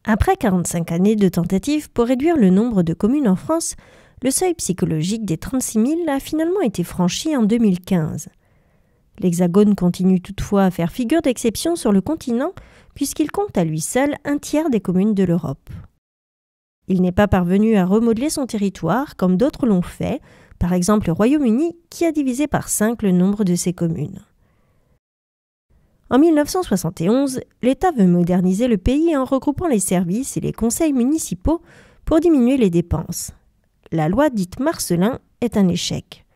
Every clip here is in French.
Après 45 années de tentatives pour réduire le nombre de communes en France, le seuil psychologique des 36 000 a finalement été franchi en 2015. L'Hexagone continue toutefois à faire figure d'exception sur le continent puisqu'il compte à lui seul un tiers des communes de l'Europe. Il n'est pas parvenu à remodeler son territoire comme d'autres l'ont fait, par exemple le Royaume-Uni qui a divisé par 5 le nombre de ses communes. En 1971, l'État veut moderniser le pays en regroupant les services et les conseils municipaux pour diminuer les dépenses. La loi dite Marcellin est un échec.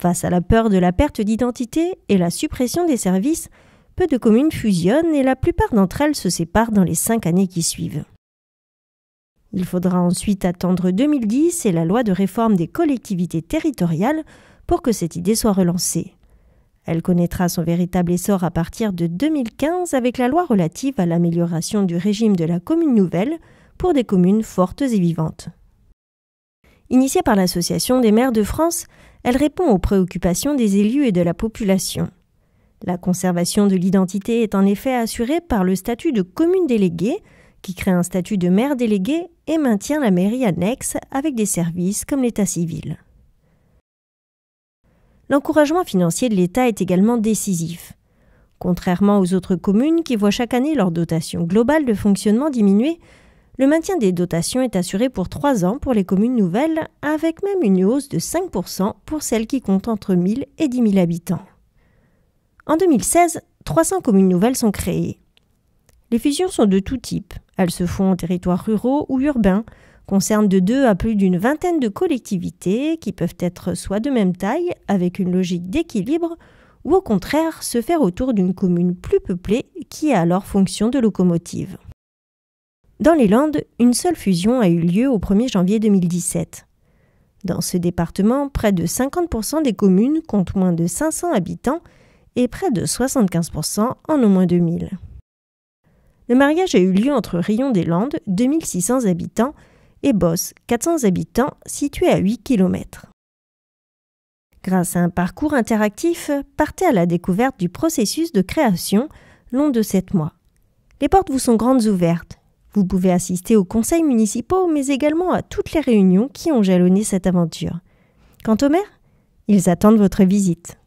Face à la peur de la perte d'identité et la suppression des services, peu de communes fusionnent et la plupart d'entre elles se séparent dans les 5 années qui suivent. Il faudra ensuite attendre 2010 et la loi de réforme des collectivités territoriales pour que cette idée soit relancée. Elle connaîtra son véritable essor à partir de 2015 avec la loi relative à l'amélioration du régime de la commune nouvelle pour des communes fortes et vivantes. Initiée par l'Association des maires de France, elle répond aux préoccupations des élus et de la population. La conservation de l'identité est en effet assurée par le statut de commune déléguée, qui crée un statut de maire délégué et maintient la mairie annexe avec des services comme l'état civil. L'encouragement financier de l'État est également décisif. Contrairement aux autres communes qui voient chaque année leur dotation globale de fonctionnement diminuer, le maintien des dotations est assuré pour 3 ans pour les communes nouvelles, avec même une hausse de 5% pour celles qui comptent entre 1 000 et 10 000 habitants. En 2016, 300 communes nouvelles sont créées. Les fusions sont de tout type. Elles se font en territoires ruraux ou urbains, concernent de 2 à plus d'une vingtaine de collectivités qui peuvent être soit de même taille, avec une logique d'équilibre, ou au contraire se faire autour d'une commune plus peuplée qui a alors fonction de locomotive. Dans les Landes, une seule fusion a eu lieu au 1er janvier 2017. Dans ce département, près de 50% des communes comptent moins de 500 habitants et près de 75% en ont moins de 1000. Le mariage a eu lieu entre Rion des Landes, 2600 habitants, et Bosse, 400 habitants, situés à 8 km. Grâce à un parcours interactif, partez à la découverte du processus de création long de 7 mois. Les portes vous sont grandes ouvertes. Vous pouvez assister aux conseils municipaux, mais également à toutes les réunions qui ont jalonné cette aventure. Quant aux maires, ils attendent votre visite.